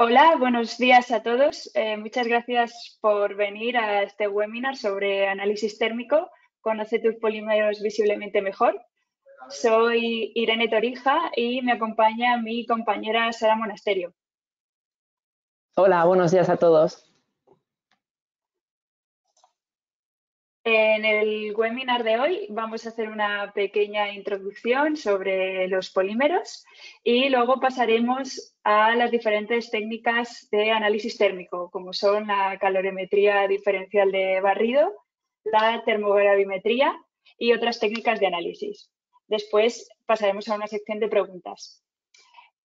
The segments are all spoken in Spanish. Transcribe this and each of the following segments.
Hola, buenos días a todos. Muchas gracias por venir a este webinar sobre análisis térmico. Conoce tus polímeros visiblemente mejor. Soy Irene Torija y me acompaña mi compañera Sara Monasterio. Hola, buenos días a todos. En el webinar de hoy vamos a hacer una pequeña introducción sobre los polímeros y luego pasaremos a las diferentes técnicas de análisis térmico, como son la calorimetría diferencial de barrido, la termogravimetría y otras técnicas de análisis. Después pasaremos a una sección de preguntas.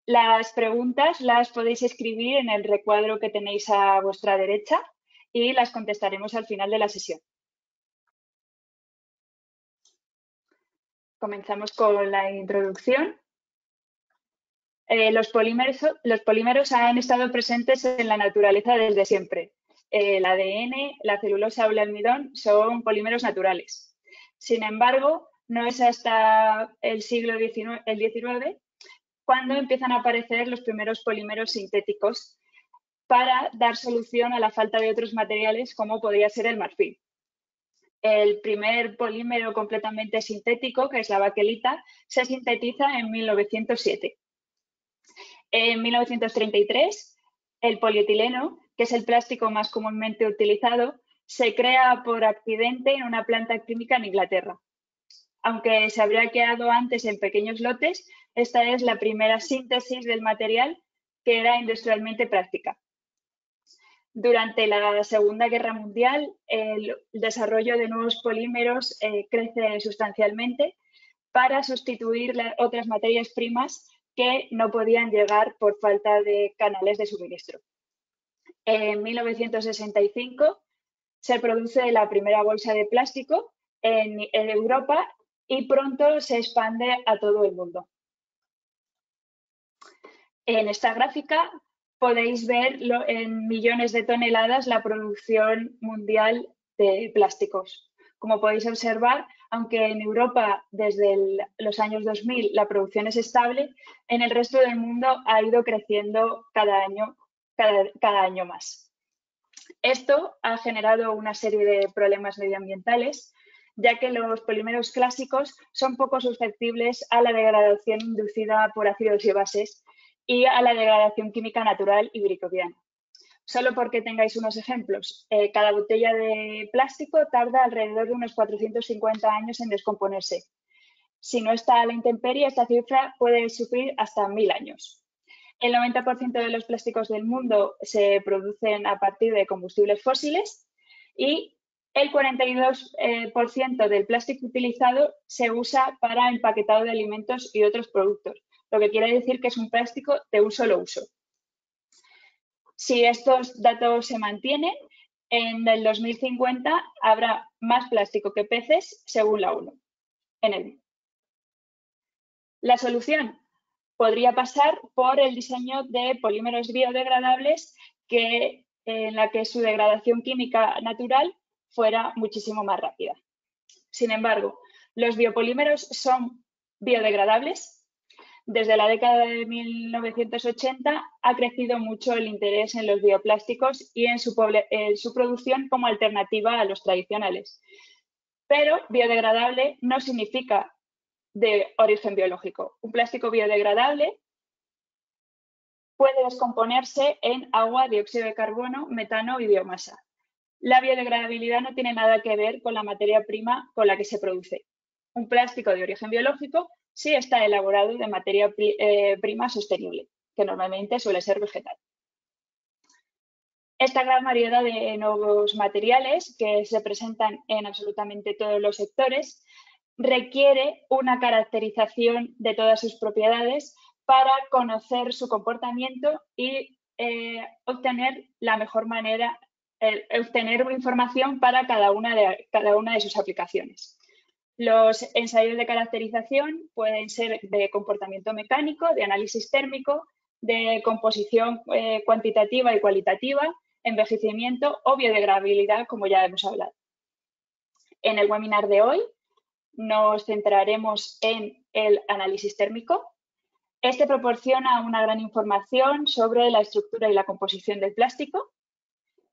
Las preguntas las podéis escribir en el recuadro que tenéis a vuestra derecha y las contestaremos al final de la sesión. Comenzamos con la introducción. Los polímeros han estado presentes en la naturaleza desde siempre. El ADN, la celulosa o el almidón son polímeros naturales. Sin embargo, no es hasta el siglo XIX cuando empiezan a aparecer los primeros polímeros sintéticos para dar solución a la falta de otros materiales como podría ser el marfil. El primer polímero completamente sintético, que es la baquelita, se sintetiza en 1907. En 1933, el polietileno, que es el plástico más comúnmente utilizado, se crea por accidente en una planta química en Inglaterra. Aunque se habría creado antes en pequeños lotes, esta es la primera síntesis del material que era industrialmente práctica. Durante la Segunda Guerra Mundial, el desarrollo de nuevos polímeros crece sustancialmente para sustituir otras materias primas que no podían llegar por falta de canales de suministro. En 1965 se produce la primera bolsa de plástico en Europa y pronto se expande a todo el mundo. En esta gráfica podéis ver en millones de toneladas la producción mundial de plásticos. Como podéis observar, aunque en Europa desde los años 2000 la producción es estable, en el resto del mundo ha ido creciendo cada año más. Esto ha generado una serie de problemas medioambientales, ya que los polímeros clásicos son poco susceptibles a la degradación inducida por ácidos y bases y a la degradación química natural y brickoviana. Solo porque tengáis unos ejemplos, cada botella de plástico tarda alrededor de unos 450 años en descomponerse. Si no está a la intemperie, esta cifra puede sufrir hasta 1000 años. El 90% de los plásticos del mundo se producen a partir de combustibles fósiles y el 42% del plástico utilizado se usa para empaquetado de alimentos y otros productos, lo que quiere decir que es un plástico de un solo uso. Si estos datos se mantienen, en el 2050 habrá más plástico que peces, según la ONU. La solución podría pasar por el diseño de polímeros biodegradables en la que su degradación química natural fuera muchísimo más rápida. Sin embargo, ¿los biopolímeros son biodegradables? Desde la década de 1980 ha crecido mucho el interés en los bioplásticos y en su producción como alternativa a los tradicionales. Pero biodegradable no significa de origen biológico. Un plástico biodegradable puede descomponerse en agua, dióxido de carbono, metano y biomasa. La biodegradabilidad no tiene nada que ver con la materia prima con la que se produce. Un plástico de origen biológico sí está elaborado de materia prima sostenible, que normalmente suele ser vegetal. Esta gran variedad de nuevos materiales que se presentan en absolutamente todos los sectores requiere una caracterización de todas sus propiedades para conocer su comportamiento y obtener la mejor manera, obtener información para cada una de sus aplicaciones. Los ensayos de caracterización pueden ser de comportamiento mecánico, de análisis térmico, de composición cuantitativa y cualitativa, envejecimiento o biodegradabilidad, como ya hemos hablado. En el webinar de hoy nos centraremos en el análisis térmico. Este proporciona una gran información sobre la estructura y la composición del plástico,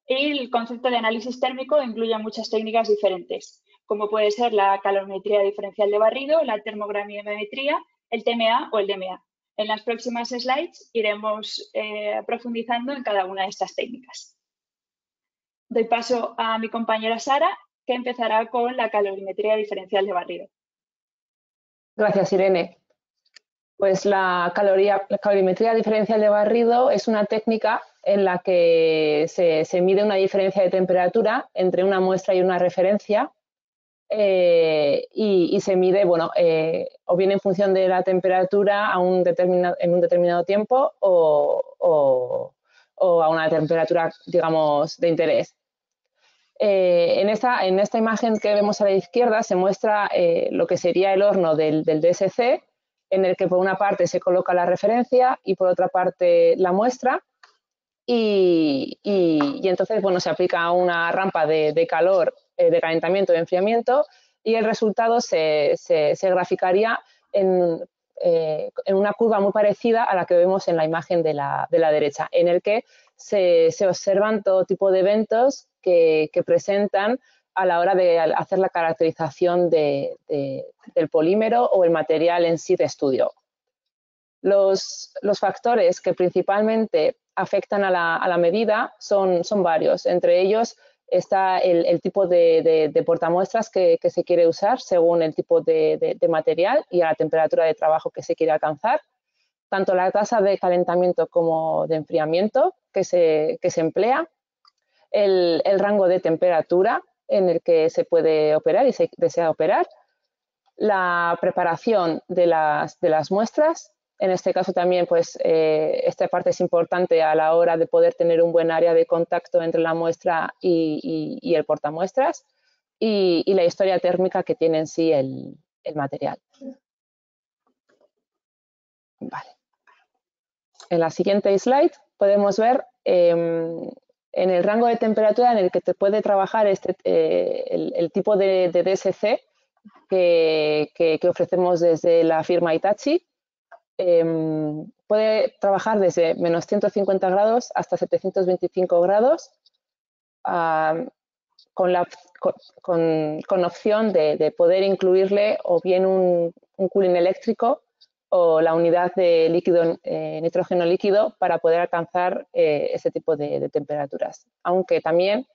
y el concepto de análisis térmico incluye muchas técnicas diferentes, como puede ser la calorimetría diferencial de barrido, la termogravimetría, el TMA o el DMA. En las próximas slides iremos profundizando en cada una de estas técnicas. Doy paso a mi compañera Sara, que empezará con la calorimetría diferencial de barrido. Gracias, Irene. Pues la calorimetría diferencial de barrido es una técnica en la que se mide una diferencia de temperatura entre una muestra y una referencia y se mide, bueno, o bien en función de la temperatura en un determinado tiempo o a una temperatura, digamos, de interés. En esta imagen que vemos a la izquierda se muestra lo que sería el horno del DSC, en el que por una parte se coloca la referencia y por otra parte la muestra, y entonces, bueno, se aplica una rampa de calor, de calentamiento y enfriamiento, y el resultado se graficaría en una curva muy parecida a la que vemos en la imagen de la derecha, en el que se observan todo tipo de eventos que presentan a la hora de hacer la caracterización del polímero o el material en sí de estudio. Los factores que principalmente afectan a la medida son varios. Entre ellos está el tipo de portamuestras que se quiere usar según el tipo de material y a la temperatura de trabajo que se quiere alcanzar. Tanto la tasa de calentamiento como de enfriamiento que se emplea, el rango de temperatura en el que se puede operar y se desea operar, la preparación de las muestras. En este caso también, pues, esta parte es importante a la hora de poder tener un buen área de contacto entre la muestra y el portamuestras, y la historia térmica que tiene en sí el material. Vale. En la siguiente slide podemos ver en el rango de temperatura en el que te puede trabajar el tipo de DSC que ofrecemos desde la firma Hitachi. Puede trabajar desde menos 150 grados hasta 725 grados con opción de poder incluirle o bien un cooling eléctrico o la unidad de líquido, nitrógeno líquido, para poder alcanzar ese tipo de temperaturas. Aunque también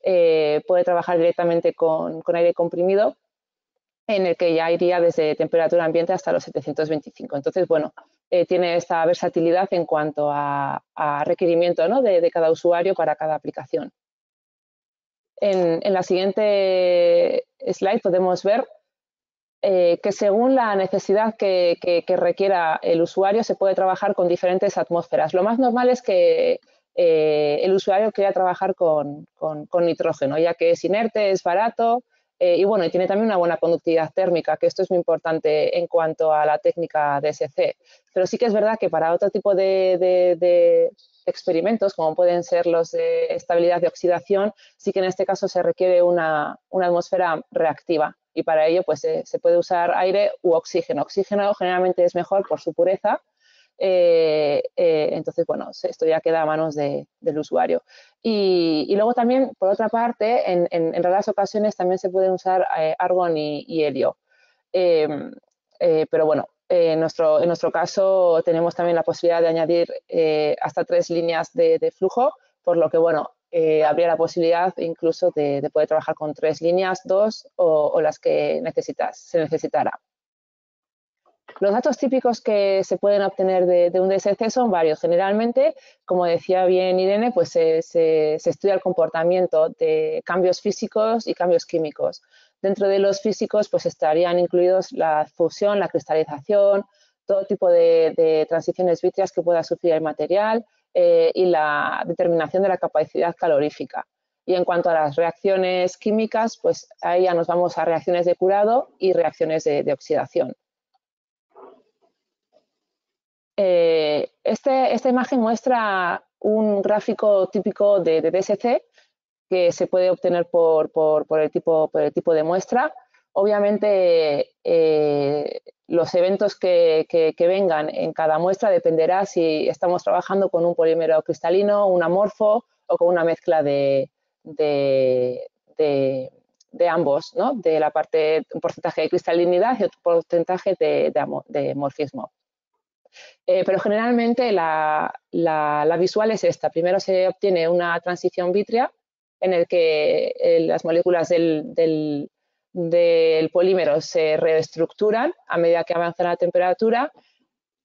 puede trabajar directamente con aire comprimido, en el que ya iría desde temperatura ambiente hasta los 725. Entonces, bueno, tiene esta versatilidad en cuanto a requerimiento, ¿no?, de cada usuario para cada aplicación. En la siguiente slide podemos ver que según la necesidad que requiera el usuario se puede trabajar con diferentes atmósferas. Lo más normal es que el usuario quiera trabajar con nitrógeno, ya que es inerte, es barato y bueno, y tiene también una buena conductividad térmica, que esto es muy importante en cuanto a la técnica DSC. Pero sí que es verdad que para otro tipo de experimentos, como pueden ser los de estabilidad de oxidación, sí que en este caso se requiere una atmósfera reactiva, y para ello pues se puede usar aire u oxígeno. Oxígeno generalmente es mejor por su pureza, entonces, bueno, esto ya queda a manos del usuario. Y luego también, por otra parte, en raras ocasiones también se pueden usar argón y helio. Pero bueno, en nuestro caso tenemos también la posibilidad de añadir hasta 3 líneas de flujo, por lo que, bueno, habría la posibilidad incluso de poder trabajar con 3 líneas, 2 o las que se necesitara. Los datos típicos que se pueden obtener de un DSC son varios. Generalmente, como decía bien Irene, pues se estudia el comportamiento de cambios físicos y cambios químicos. Dentro de los físicos, pues estarían incluidos la fusión, la cristalización, todo tipo de transiciones vítreas que pueda sufrir el material y la determinación de la capacidad calorífica. Y en cuanto a las reacciones químicas, pues ahí ya nos vamos a reacciones de curado y reacciones de oxidación. Esta imagen muestra un gráfico típico de DSC que se puede obtener por el tipo de muestra. Obviamente los eventos que vengan en cada muestra dependerá si estamos trabajando con un polímero cristalino, un amorfo o con una mezcla de ambos, ¿no? De la parte, un porcentaje de cristalinidad y otro porcentaje de morfismo. Pero generalmente la visual es esta. Primero se obtiene una transición vítrea en el que las moléculas del polímero se reestructuran a medida que avanza la temperatura.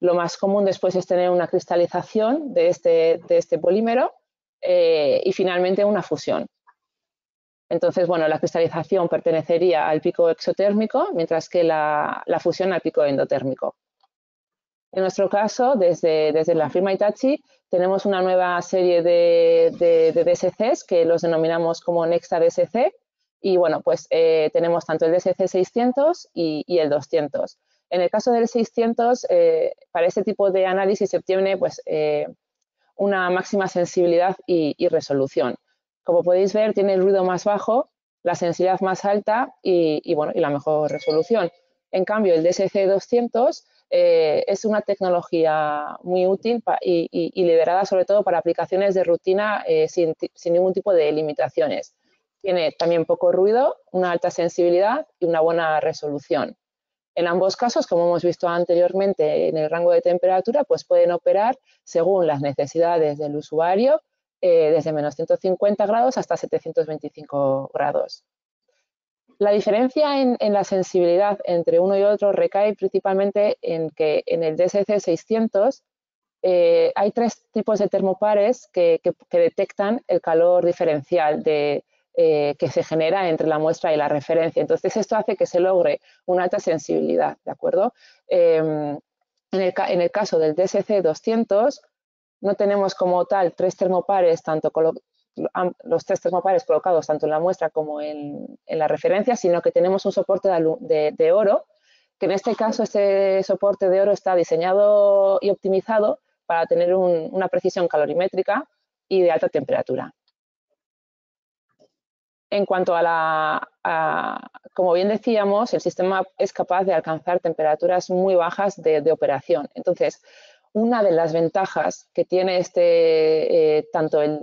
Lo más común después es tener una cristalización de este polímero y finalmente una fusión. Entonces, bueno, la cristalización pertenecería al pico exotérmico, mientras que la fusión al pico endotérmico. En nuestro caso, desde la firma Hitachi, tenemos una nueva serie de DSCs que los denominamos como Nexta DSC y bueno, pues tenemos tanto el DSC 600 y el 200. En el caso del 600, para este tipo de análisis se obtiene pues, una máxima sensibilidad y resolución. Como podéis ver, tiene el ruido más bajo, la sensibilidad más alta y la mejor resolución. En cambio, el DSC 200 es una tecnología muy útil y liderada sobre todo para aplicaciones de rutina sin ningún tipo de limitaciones. Tiene también poco ruido, una alta sensibilidad y una buena resolución. En ambos casos, como hemos visto anteriormente en el rango de temperatura, pues pueden operar según las necesidades del usuario desde menos 150 grados hasta 725 grados. La diferencia en la sensibilidad entre uno y otro recae principalmente en que en el DSC 600 hay tres tipos de termopares que detectan el calor diferencial que se genera entre la muestra y la referencia. Entonces, esto hace que se logre una alta sensibilidad, ¿de acuerdo? En el caso del DSC 200 no tenemos como tal tres termopares, los tres termopares colocados tanto en la muestra como en la referencia, sino que tenemos un soporte de oro, que en este caso este soporte de oro está diseñado y optimizado para tener una precisión calorimétrica y de alta temperatura. En cuanto como bien decíamos, el sistema es capaz de alcanzar temperaturas muy bajas de operación. Entonces, una de las ventajas que tiene tanto el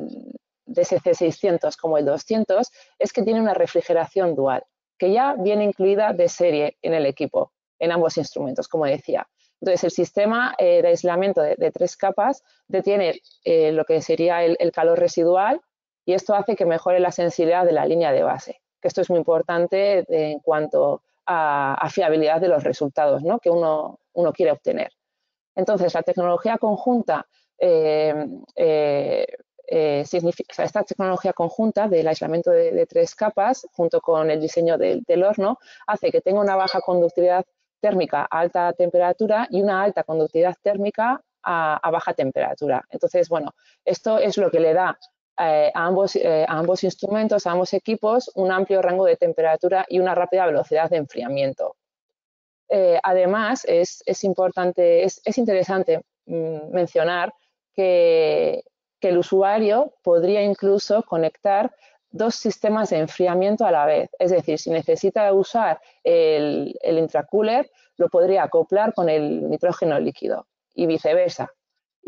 DSC 600 como el 200 es que tiene una refrigeración dual, que ya viene incluida de serie en el equipo, en ambos instrumentos, como decía. Entonces, el sistema de aislamiento de 3 capas detiene lo que sería el calor residual y esto hace que mejore la sensibilidad de la línea de base, que esto es muy importante en cuanto a fiabilidad de los resultados, ¿no? Que uno quiere obtener. Entonces, la tecnología conjunta esta tecnología conjunta del aislamiento de 3 capas, junto con el diseño del horno, hace que tenga una baja conductividad térmica a alta temperatura y una alta conductividad térmica a baja temperatura. Entonces, bueno, esto es lo que le da a ambos instrumentos, a ambos equipos, un amplio rango de temperatura y una rápida velocidad de enfriamiento. Además, es interesante mencionar que el usuario podría incluso conectar 2 sistemas de enfriamiento a la vez. Es decir, si necesita usar el intracooler, lo podría acoplar con el nitrógeno líquido y viceversa.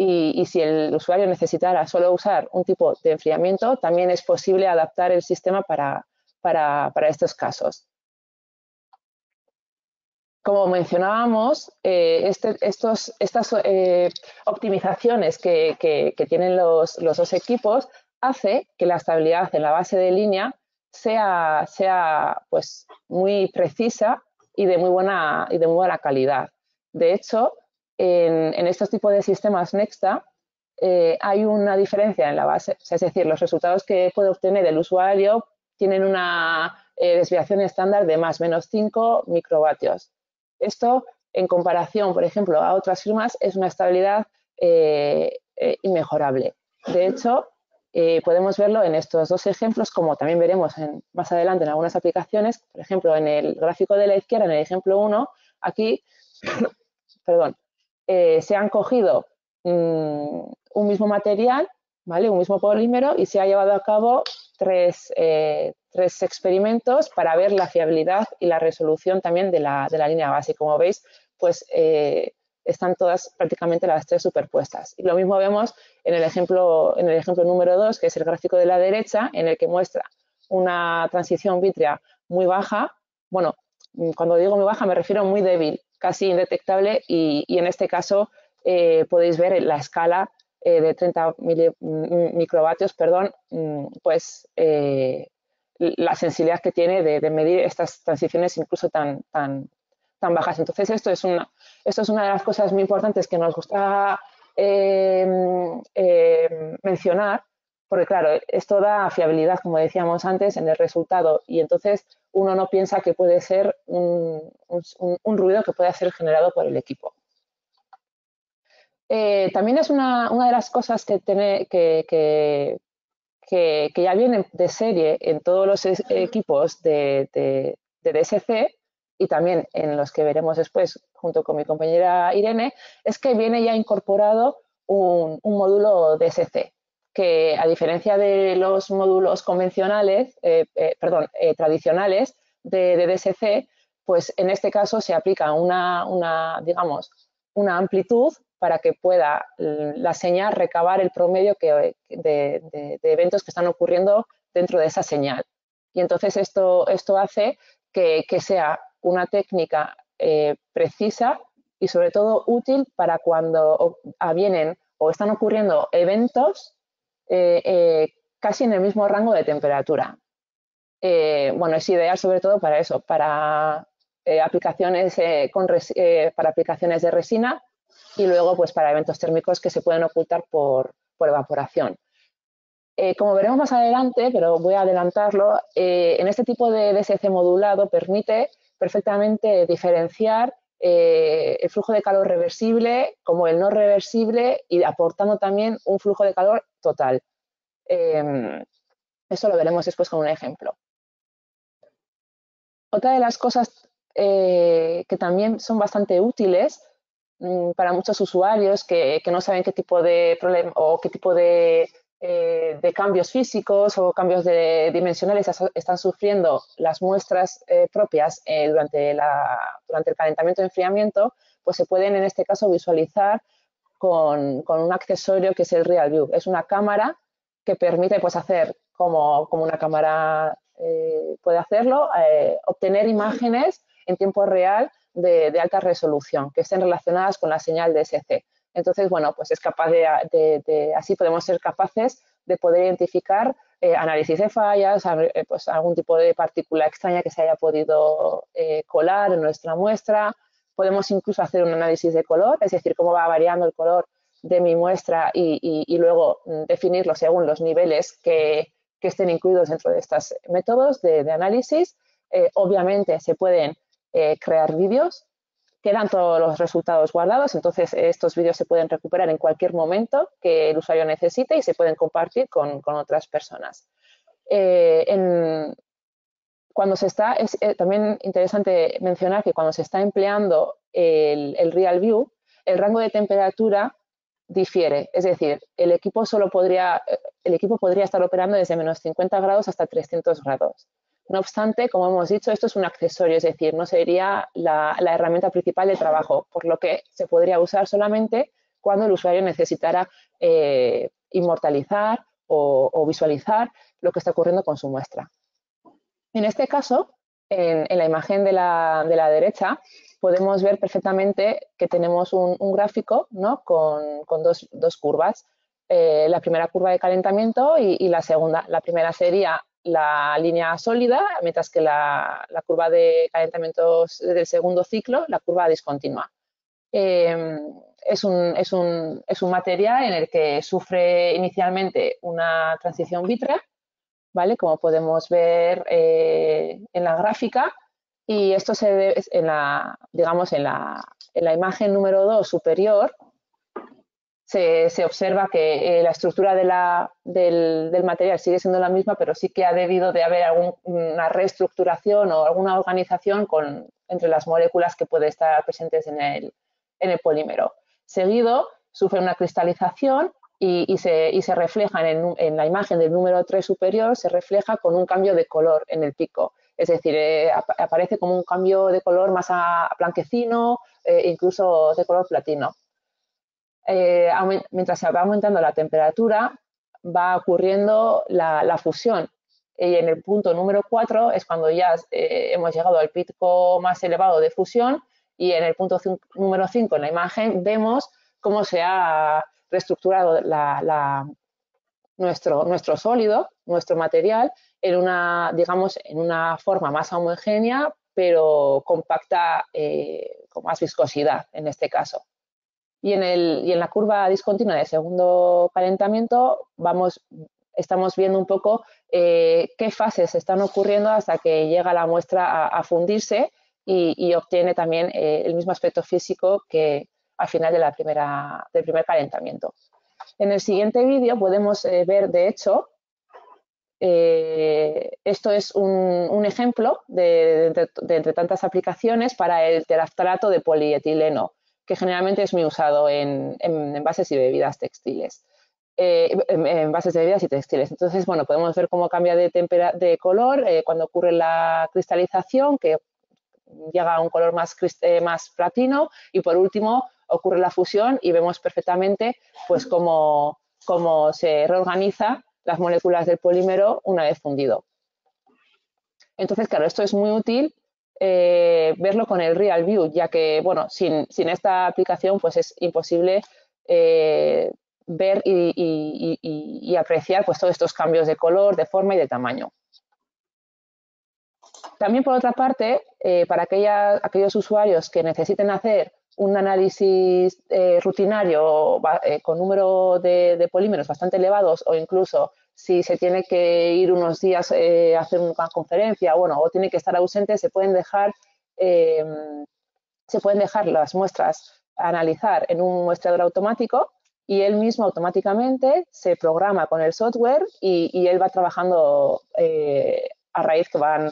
Y si el usuario necesitara solo usar un tipo de enfriamiento, también es posible adaptar el sistema para estos casos. Como mencionábamos, estas optimizaciones que tienen los 2 equipos hace que la estabilidad en la base de línea sea pues, muy precisa y de muy buena calidad. De hecho, en estos tipos de sistemas Nexta hay una diferencia en la base, es decir, los resultados que puede obtener el usuario tienen una desviación estándar de más o menos 5 microvatios. Esto, en comparación, por ejemplo, a otras firmas, es una estabilidad inmejorable. De hecho, podemos verlo en estos 2 ejemplos, como también veremos más adelante en algunas aplicaciones. Por ejemplo, en el gráfico de la izquierda, en el ejemplo 1, aquí perdón, se han cogido un mismo material, ¿vale? Un mismo polímero y se ha llevado a cabo 3 experimentos para ver la fiabilidad y la resolución también de la línea base. Como veis, pues están todas prácticamente las tres superpuestas. Y lo mismo vemos en el ejemplo número 2, que es el gráfico de la derecha, en el que muestra una transición vítrea muy baja. Bueno, cuando digo muy baja me refiero a muy débil, casi indetectable, y en este caso podéis ver la escala de 30 microvatios, perdón, pues la sensibilidad que tiene de medir estas transiciones incluso tan bajas. Entonces, esto es una de las cosas muy importantes que nos gusta mencionar, porque claro, esto da fiabilidad, como decíamos antes, en el resultado, y entonces uno no piensa que puede ser un ruido que pueda ser generado por el equipo. También es una de las cosas que ya vienen de serie en todos los equipos de DSC, y también en los que veremos después junto con mi compañera Irene, es que viene ya incorporado un módulo DSC, que a diferencia de los módulos convencionales, tradicionales de DSC, pues en este caso se aplica digamos, una amplitud para que pueda la señal recabar el promedio de eventos que están ocurriendo dentro de esa señal. Y entonces esto hace que sea una técnica precisa y sobre todo útil para cuando avienen o están ocurriendo eventos casi en el mismo rango de temperatura. Bueno, es ideal sobre todo para eso, para aplicaciones para aplicaciones de resina, y luego pues para eventos térmicos que se pueden ocultar por evaporación. Como veremos más adelante, pero voy a adelantarlo, en este tipo de DSC modulado permite perfectamente diferenciar el flujo de calor reversible como el no reversible, y aportando también un flujo de calor total. Eso lo veremos después con un ejemplo. Otra de las cosas que también son bastante útiles para muchos usuarios que no saben qué tipo de problema o qué tipo de cambios físicos o cambios dimensionales están sufriendo las muestras propias durante el calentamiento y enfriamiento, pues se pueden en este caso visualizar con un accesorio que es el Real View. Es una cámara que permite pues hacer como una cámara puede hacerlo, obtener imágenes en tiempo real de alta resolución que estén relacionadas con la señal DSC. Entonces, bueno, pues es capaz así podemos ser capaces de poder identificar análisis de fallas, pues algún tipo de partícula extraña que se haya podido colar en nuestra muestra. Podemos incluso hacer un análisis de color, es decir, cómo va variando el color de mi muestra y luego definirlo según los niveles que estén incluidos dentro de estos métodos de análisis. Obviamente se pueden crear vídeos, quedan todos los resultados guardados, entonces estos vídeos se pueden recuperar en cualquier momento que el usuario necesite y se pueden compartir con otras personas. Es también interesante mencionar que cuando se está empleando el Real View, el rango de temperatura difiere, es decir, el equipo podría estar operando desde menos 50 grados hasta 300 grados. No obstante, como hemos dicho, esto es un accesorio, es decir, no sería la herramienta principal de trabajo, por lo que se podría usar solamente cuando el usuario necesitara inmortalizar o visualizar lo que está ocurriendo con su muestra. En este caso, en la imagen de la derecha, podemos ver perfectamente que tenemos un gráfico, ¿no?, con dos curvas. La primera curva de calentamiento y la segunda. La primera sería la línea sólida, mientras que la curva de calentamiento del segundo ciclo, la curva discontinua. Es un material en el que sufre inicialmente una transición vítrea, ¿vale?, como podemos ver en la gráfica, y esto se ve en la imagen número 2 superior. Se observa que la estructura del material sigue siendo la misma, pero sí que ha debido de haber alguna reestructuración o alguna organización entre las moléculas que puede estar presentes en el polímero. Seguido, sufre una cristalización y se refleja en la imagen del número 3 superior, se refleja con un cambio de color en el pico. Es decir, aparece como un cambio de color más a blanquecino, incluso de color platino. Mientras se va aumentando la temperatura, va ocurriendo la fusión. Y en el punto número 4 es cuando ya hemos llegado al pico más elevado de fusión, y en el punto número 5 en la imagen vemos cómo se ha reestructurado nuestro sólido, nuestro material, en una, digamos, en una forma más homogénea, pero compacta, con más viscosidad en este caso. Y en la curva discontinua de segundo calentamiento estamos viendo un poco qué fases están ocurriendo hasta que llega la muestra a fundirse y obtiene también el mismo aspecto físico que al final del primer calentamiento. En el siguiente vídeo podemos ver, de hecho, esto es un ejemplo de entre tantas aplicaciones para el teraftalato de polietileno, que generalmente es muy usado en envases y bebidas textiles. En envases de bebidas y textiles. Entonces, bueno, podemos ver cómo cambia de color cuando ocurre la cristalización, que llega a un color más platino, y por último ocurre la fusión y vemos perfectamente pues cómo se reorganiza las moléculas del polímero una vez fundido. Entonces, claro, esto es muy útil verlo con el Real View, ya que, bueno, sin esta aplicación pues es imposible ver y apreciar pues todos estos cambios de color, de forma y de tamaño. También, por otra parte, para aquellos usuarios que necesiten hacer un análisis rutinario con número de polímeros bastante elevados, o incluso si se tiene que ir unos días a hacer una conferencia, o tiene que estar ausente, se pueden dejar las muestras a analizar en un muestreador automático, y él mismo automáticamente se programa con el software y él va trabajando a raíz que van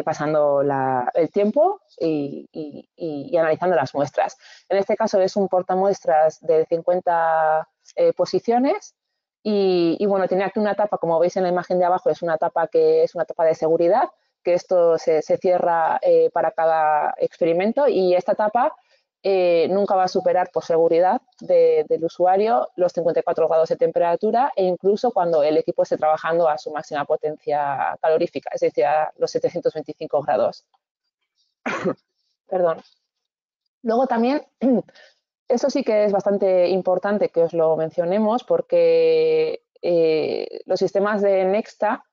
pasando el tiempo y analizando las muestras. En este caso es un portamuestras de 50 posiciones y bueno, tiene aquí una tapa, como veis en la imagen de abajo, es una tapa de seguridad, que esto se cierra para cada experimento, y esta tapa nunca va a superar, por seguridad del usuario, los 54 grados de temperatura, e incluso cuando el equipo esté trabajando a su máxima potencia calorífica, es decir, a los 725 grados. Perdón. Luego también, esto sí que es bastante importante que os lo mencionemos, porque los sistemas de Nexta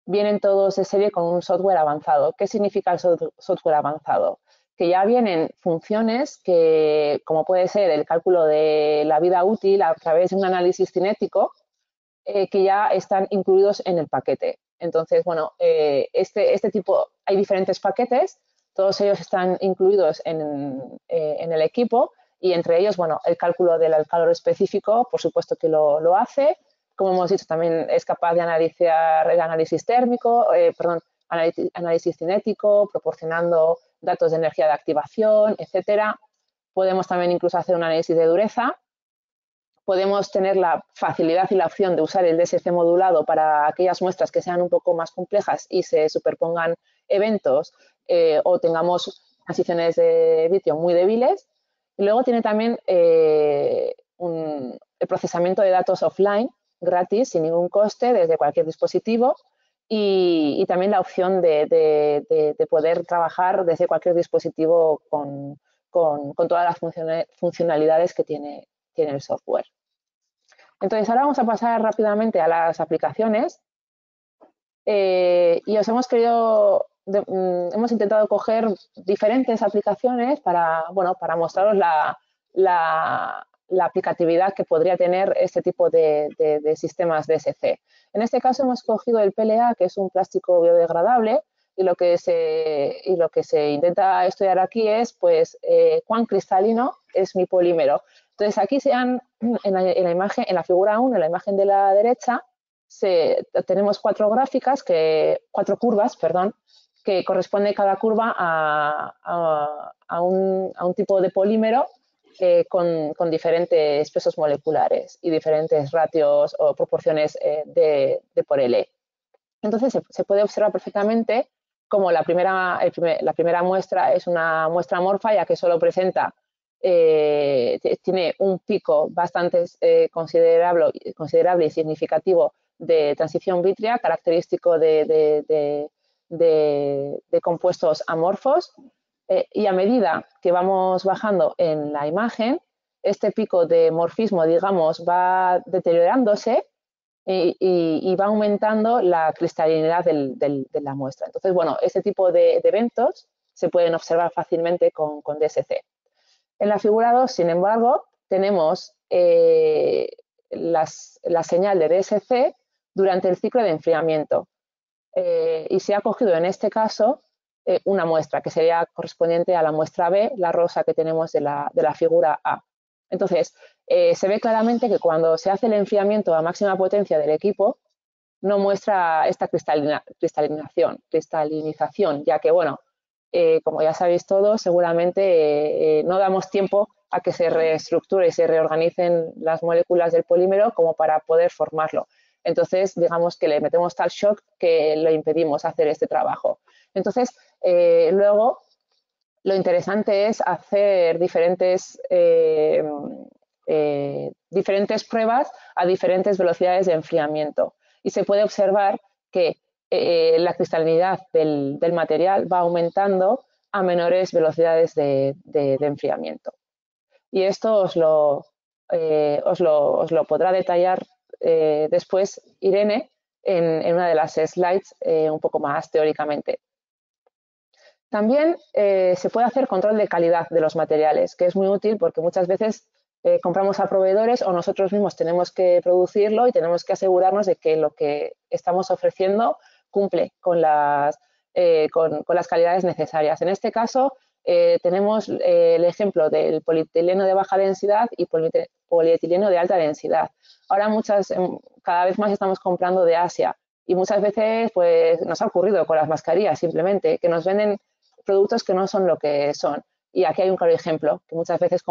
vienen todos de serie con un software avanzado. ¿Qué significa el software avanzado? Que ya vienen funciones que, como puede ser el cálculo de la vida útil a través de un análisis cinético, que ya están incluidos en el paquete. Entonces, bueno, este tipo, hay diferentes paquetes, todos ellos están incluidos en el equipo, y entre ellos, bueno, el cálculo del calor específico, por supuesto que lo hace. Como hemos dicho, también es capaz de analizar el análisis térmico, análisis cinético, proporcionando datos de energía de activación, etcétera. Podemos también incluso hacer un análisis de dureza. Podemos tener la facilidad y la opción de usar el DSC modulado para aquellas muestras que sean un poco más complejas y se superpongan eventos o tengamos transiciones de bitio muy débiles. Y luego tiene también el procesamiento de datos offline, gratis, sin ningún coste, desde cualquier dispositivo, y también la opción de poder trabajar desde cualquier dispositivo con todas las funcionalidades que tiene el software. Entonces, ahora vamos a pasar rápidamente a las aplicaciones y hemos intentado coger diferentes aplicaciones para mostraros la aplicatividad que podría tener este tipo de sistemas DSC. En este caso hemos cogido el PLA, que es un plástico biodegradable, y lo que se intenta estudiar aquí es pues cuán cristalino es mi polímero. Entonces, aquí en la imagen, en la figura 1, en la imagen de la derecha, tenemos cuatro curvas, que corresponde cada curva a un tipo de polímero con diferentes pesos moleculares y diferentes ratios o proporciones de por L. Entonces, se puede observar perfectamente como la primera muestra es una muestra amorfa, ya que solo presenta, tiene un pico bastante considerable y significativo de transición vítrea, característico de compuestos amorfos, y a medida que vamos bajando en la imagen, este pico de morfismo, digamos, va deteriorándose y va aumentando la cristalinidad de la muestra. Entonces, bueno, ese tipo de eventos se pueden observar fácilmente con DSC. En la figura 2, sin embargo, tenemos la señal de DSC durante el ciclo de enfriamiento. Y se ha cogido en este caso una muestra que sería correspondiente a la muestra B, la rosa que tenemos de la figura A. Entonces, se ve claramente que cuando se hace el enfriamiento a máxima potencia del equipo, no muestra esta cristalinización, ya que, bueno, como ya sabéis todos, seguramente no damos tiempo a que se reestructure y se reorganicen las moléculas del polímero como para poder formarlo. Entonces, digamos que le metemos tal shock que le impedimos hacer este trabajo. Entonces, luego, lo interesante es hacer diferentes pruebas a diferentes velocidades de enfriamiento. Y se puede observar que la cristalinidad del material va aumentando a menores velocidades de enfriamiento. Y esto os lo podrá detallar después Irene en una de las slides un poco más teóricamente. También se puede hacer control de calidad de los materiales, que es muy útil porque muchas veces compramos a proveedores o nosotros mismos tenemos que producirlo y tenemos que asegurarnos de que lo que estamos ofreciendo cumple con las calidades necesarias. En este caso, tenemos el ejemplo del polietileno de baja densidad y polietileno de alta densidad. Ahora cada vez más estamos comprando de Asia y muchas veces pues, nos ha ocurrido con las mascarillas simplemente, que nos venden productos que no son lo que son. Y aquí hay un claro ejemplo, que muchas veces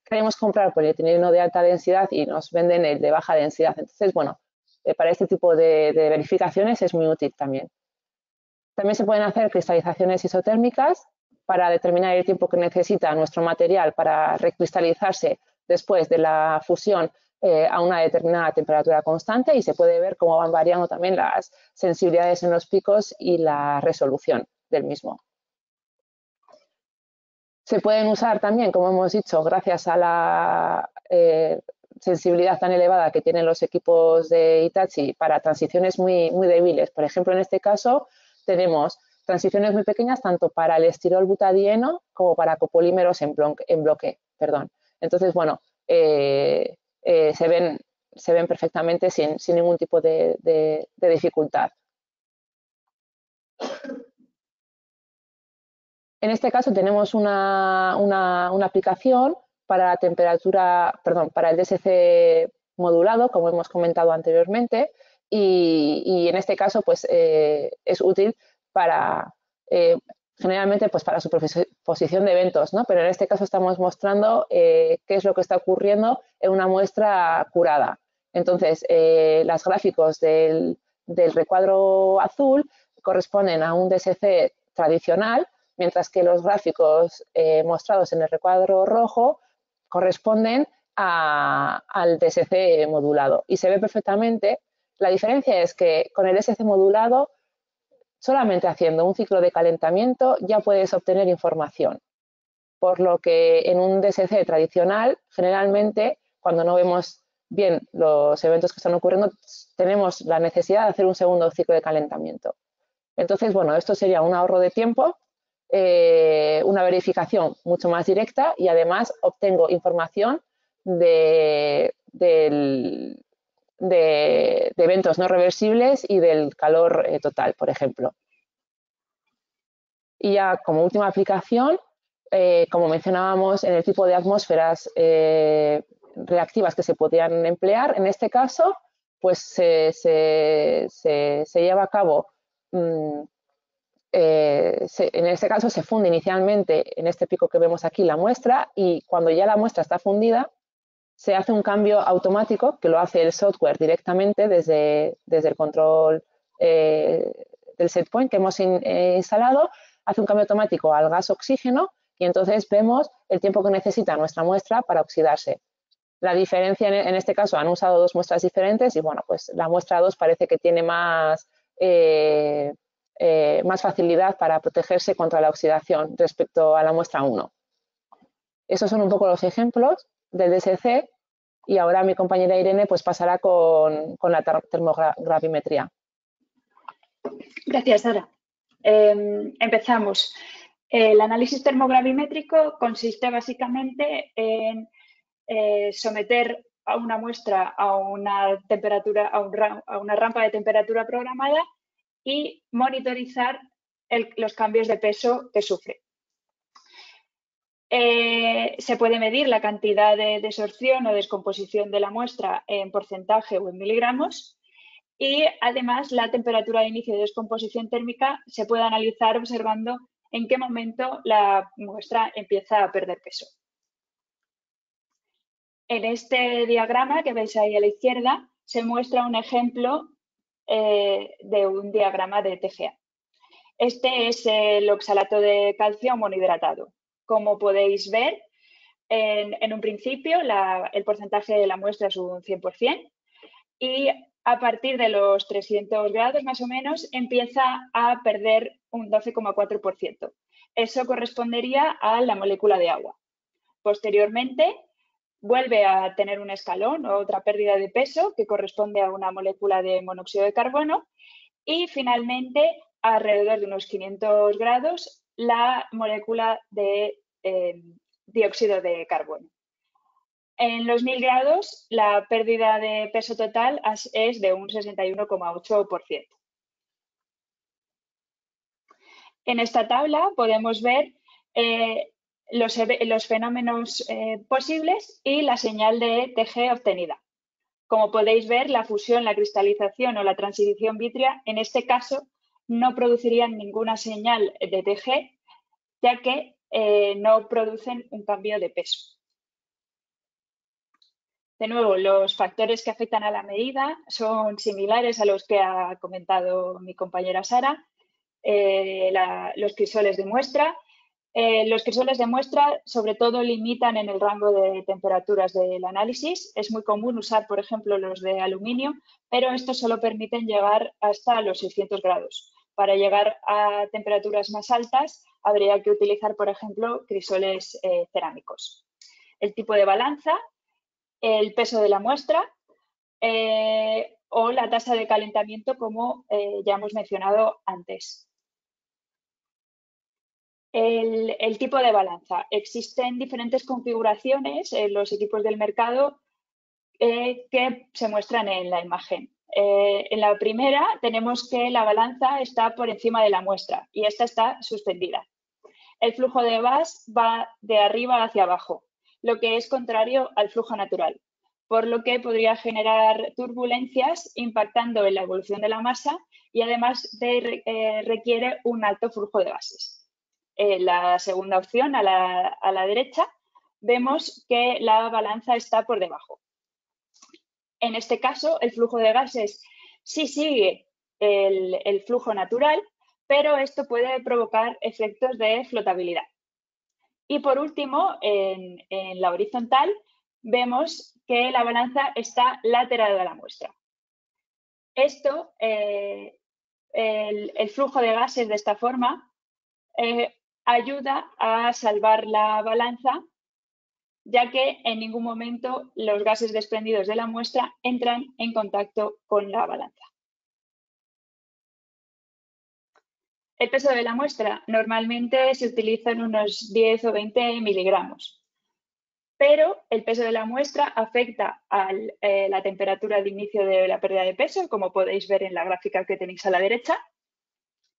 queremos comprar polietileno de alta densidad y nos venden el de baja densidad. Entonces, bueno, para este tipo de verificaciones es muy útil también. También se pueden hacer cristalizaciones isotérmicas para determinar el tiempo que necesita nuestro material para recristalizarse después de la fusión a una determinada temperatura constante y se puede ver cómo van variando también las sensibilidades en los picos y la resolución del mismo. Se pueden usar también, como hemos dicho, gracias a la sensibilidad tan elevada que tienen los equipos de Hitachi para transiciones muy, muy débiles. Por ejemplo, en este caso tenemos transiciones muy pequeñas tanto para el estirol butadieno como para copolímeros en bloque. Entonces, bueno, se ven perfectamente sin ningún tipo de dificultad. En este caso tenemos una aplicación para la temperatura, para el DSC modulado, como hemos comentado anteriormente, y en este caso pues es útil para generalmente pues para su posición de eventos, ¿no? Pero en este caso estamos mostrando qué es lo que está ocurriendo en una muestra curada. Entonces, los gráficos del recuadro azul corresponden a un DSC tradicional, mientras que los gráficos mostrados en el recuadro rojo corresponden al DSC modulado. Y se ve perfectamente. La diferencia es que con el DSC modulado, solamente haciendo un ciclo de calentamiento ya puedes obtener información. Por lo que en un DSC tradicional, generalmente, cuando no vemos bien los eventos que están ocurriendo, tenemos la necesidad de hacer un segundo ciclo de calentamiento. Entonces, bueno, esto sería un ahorro de tiempo, una verificación mucho más directa y además obtengo información de eventos no reversibles y del calor total, por ejemplo. Y ya como última aplicación, como mencionábamos en el tipo de atmósferas reactivas que se podían emplear, en este caso, pues se lleva a cabo en este caso se funde inicialmente en este pico que vemos aquí la muestra y cuando ya la muestra está fundida se hace un cambio automático que lo hace el software directamente desde el control set point que hemos instalado, hace un cambio automático al gas oxígeno y entonces vemos el tiempo que necesita nuestra muestra para oxidarse. La diferencia en este caso, han usado dos muestras diferentes y bueno, pues la muestra 2 parece que tiene más facilidad para protegerse contra la oxidación respecto a la muestra 1. Esos son un poco los ejemplos del DSC y ahora mi compañera Irene pues pasará con la termogravimetría. Gracias, Sara. Empezamos. El análisis termogravimétrico consiste básicamente en someter a una muestra a una temperatura, a una rampa de temperatura programada y monitorizar los cambios de peso que sufre. Se puede medir la cantidad de desorción o descomposición de la muestra en porcentaje o en miligramos y además la temperatura de inicio de descomposición térmica se puede analizar observando en qué momento la muestra empieza a perder peso. En este diagrama que veis ahí a la izquierda se muestra un ejemplo de un diagrama de TGA. Este es el oxalato de calcio monohidratado. Como podéis ver, en un principio el porcentaje de la muestra es un 100% y a partir de los 300 grados más o menos empieza a perder un 12,4%. Eso correspondería a la molécula de agua. Posteriormente, vuelve a tener un escalón o otra pérdida de peso que corresponde a una molécula de monóxido de carbono y finalmente, alrededor de unos 500 grados, la molécula de dióxido de carbono. En los 1000 grados, la pérdida de peso total es de un 61,8%. En esta tabla podemos ver los fenómenos posibles y la señal de TG obtenida. Como podéis ver, la fusión, la cristalización o la transición vítrea, en este caso, no producirían ninguna señal de TG, ya que no producen un cambio de peso. De nuevo, los factores que afectan a la medida son similares a los que ha comentado mi compañera Sara. Los crisoles de muestra. Los crisoles de muestra sobre todo limitan en el rango de temperaturas del análisis. Es muy común usar, por ejemplo, los de aluminio, pero estos solo permiten llegar hasta los 600 grados. Para llegar a temperaturas más altas habría que utilizar, por ejemplo, crisoles cerámicos. El tipo de balanza, el peso de la muestra o la tasa de calentamiento, como ya hemos mencionado antes. El tipo de balanza. Existen diferentes configuraciones en los equipos del mercado que se muestran en la imagen. En la primera tenemos que la balanza está por encima de la muestra y esta está suspendida. El flujo de gas va de arriba hacia abajo, lo que es contrario al flujo natural, por lo que podría generar turbulencias impactando en la evolución de la masa y además requiere un alto flujo de gases. En la segunda opción, a la derecha, vemos que la balanza está por debajo. En este caso, el flujo de gases sí sigue el flujo natural, pero esto puede provocar efectos de flotabilidad. Y por último, en la horizontal, vemos que la balanza está lateral a la muestra. Esto, el flujo de gases de esta forma, ayuda a salvar la balanza, ya que en ningún momento los gases desprendidos de la muestra entran en contacto con la balanza. El peso de la muestra normalmente se utiliza en unos 10 o 20 miligramos, pero el peso de la muestra afecta a la temperatura de inicio de la pérdida de peso, como podéis ver en la gráfica que tenéis a la derecha,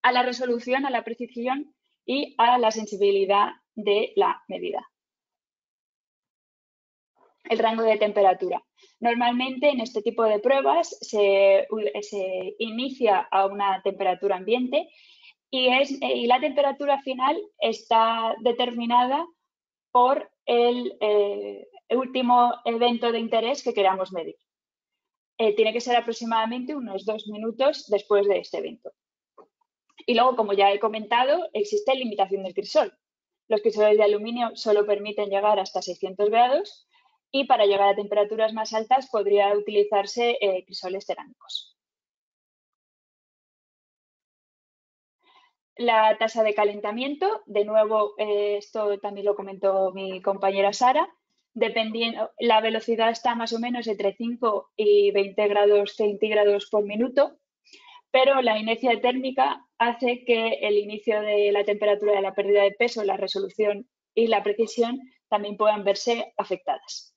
a la resolución, a la precisión y a la sensibilidad de la medida. El rango de temperatura. Normalmente en este tipo de pruebas se inicia a una temperatura ambiente y la temperatura final está determinada por el último evento de interés que queramos medir. Tiene que ser aproximadamente unos 2 minutos después de este evento. Y luego, como ya he comentado, existe limitación del crisol. Los crisoles de aluminio solo permiten llegar hasta 600 grados y para llegar a temperaturas más altas podría utilizarse crisoles cerámicos. La tasa de calentamiento, de nuevo, esto también lo comentó mi compañera Sara, dependiendo, la velocidad está más o menos entre 5 y 20 grados centígrados por minuto, pero la inercia térmica hace que el inicio de la temperatura de la pérdida de peso, la resolución y la precisión también puedan verse afectadas.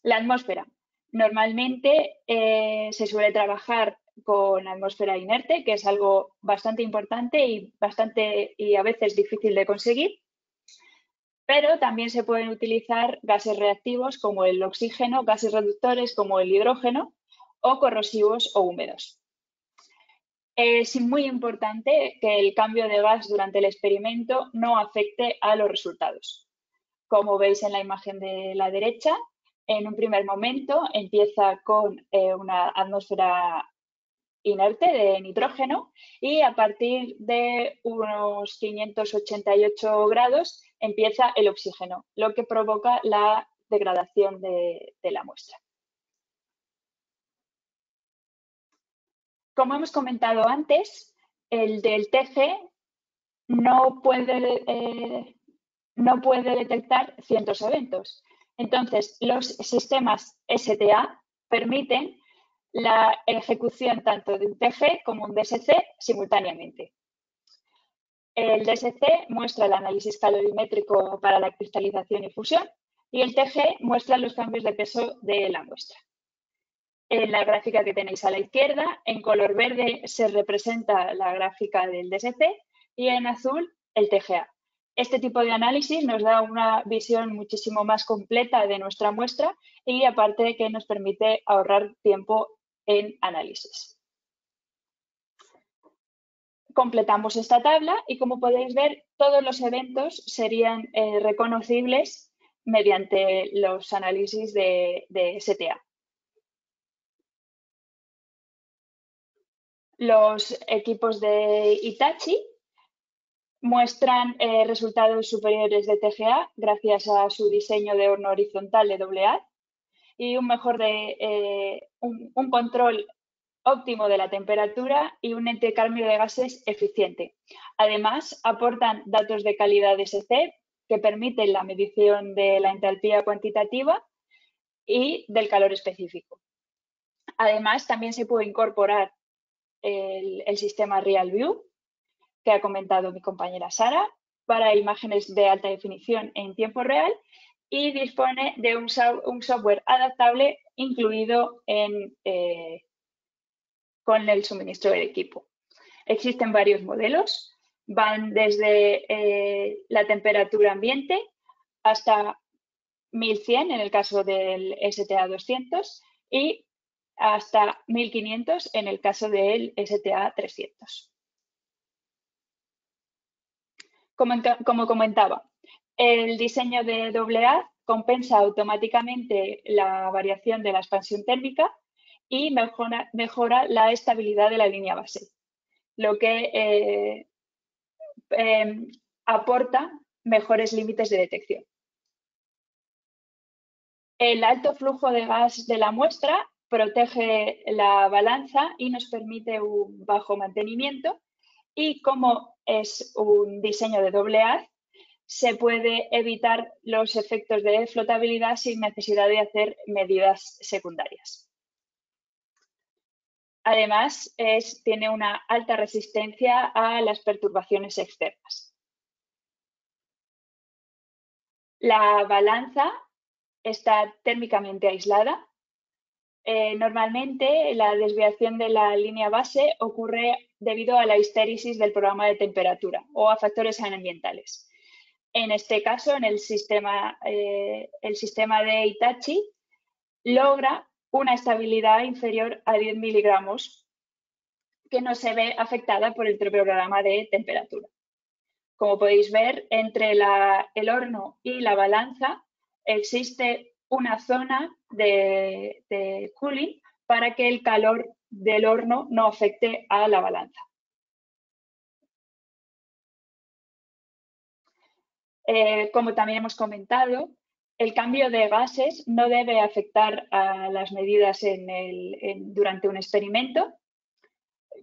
La atmósfera. Normalmente se suele trabajar con atmósfera inerte, que es algo bastante importante y a veces difícil de conseguir, pero también se pueden utilizar gases reactivos como el oxígeno, gases reductores como el hidrógeno o corrosivos o húmedos. Es muy importante que el cambio de gas durante el experimento no afecte a los resultados. Como veis en la imagen de la derecha, en un primer momento empieza con una atmósfera inerte de nitrógeno y a partir de unos 588 grados empieza el oxígeno, lo que provoca la degradación de la muestra. Como hemos comentado antes, el del TG no puede detectar ciertos eventos. Entonces, los sistemas STA permiten la ejecución tanto de un TG como un DSC simultáneamente. El DSC muestra el análisis calorimétrico para la cristalización y fusión y el TG muestra los cambios de peso de la muestra. En la gráfica que tenéis a la izquierda, en color verde se representa la gráfica del DSC y en azul el TGA. Este tipo de análisis nos da una visión muchísimo más completa de nuestra muestra y aparte de que nos permite ahorrar tiempo en análisis. Completamos esta tabla y como podéis ver, todos los eventos serían reconocibles mediante los análisis de STA. Los equipos de Hitachi muestran resultados superiores de TGA gracias a su diseño de horno horizontal de AA y un control óptimo de la temperatura y un intercambio de gases eficiente. Además, aportan datos de calidad SC que permiten la medición de la entalpía cuantitativa y del calor específico. Además, también se puede incorporar el sistema RealView, que ha comentado mi compañera Sara, para imágenes de alta definición en tiempo real y dispone de un software adaptable incluido con el suministro del equipo. Existen varios modelos, van desde la temperatura ambiente hasta 1100 en el caso del STA200 y hasta 1500 en el caso del STA300. Como comentaba, el diseño de AA compensa automáticamente la variación de la expansión térmica y mejora la estabilidad de la línea base, lo que aporta mejores límites de detección. El alto flujo de gas de la muestra protege la balanza y nos permite un bajo mantenimiento y como es un diseño de AA, se puede evitar los efectos de flotabilidad sin necesidad de hacer medidas secundarias. Además, tiene una alta resistencia a las perturbaciones externas. La balanza está térmicamente aislada. Normalmente, la desviación de la línea base ocurre debido a la histéresis del programa de temperatura o a factores ambientales. En este caso, en el sistema de Hitachi logra una estabilidad inferior a 10 miligramos que no se ve afectada por el programa de temperatura. Como podéis ver, entre el horno y la balanza existe una zona de cooling para que el calor del horno no afecte a la balanza. Como también hemos comentado, el cambio de gases no debe afectar a las medidas durante un experimento,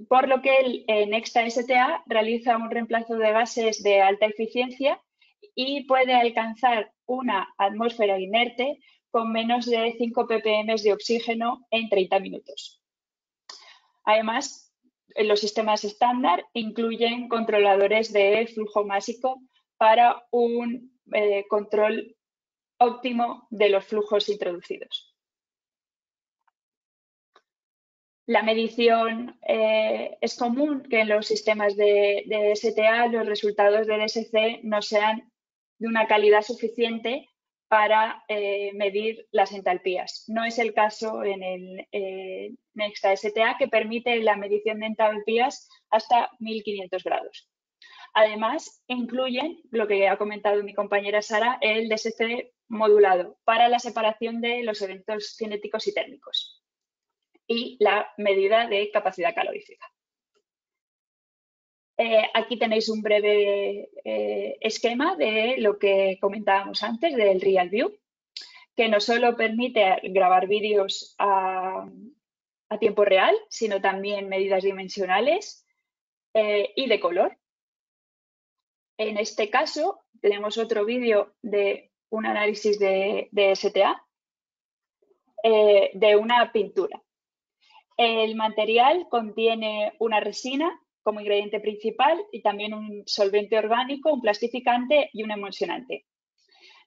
por lo que el Nexta STA realiza un reemplazo de gases de alta eficiencia y puede alcanzar una atmósfera inerte con menos de 5 ppm de oxígeno en 30 minutos. Además, los sistemas estándar incluyen controladores de flujo másico para un control óptimo de los flujos introducidos. La medición es común que en los sistemas de STA los resultados del DSC no sean de una calidad suficiente para medir las entalpías. No es el caso en el Nexta STA, que permite la medición de entalpías hasta 1500 grados. Además, incluyen, lo que ha comentado mi compañera Sara, el DSC modulado para la separación de los eventos cinéticos y térmicos y la medida de capacidad calorífica. Aquí tenéis un breve esquema de lo que comentábamos antes del RealView, que no solo permite grabar vídeos a tiempo real, sino también medidas dimensionales y de color. En este caso, tenemos otro vídeo de un análisis de STA de una pintura. El material contiene una resina como ingrediente principal y también un solvente orgánico, un plastificante y un emulsionante.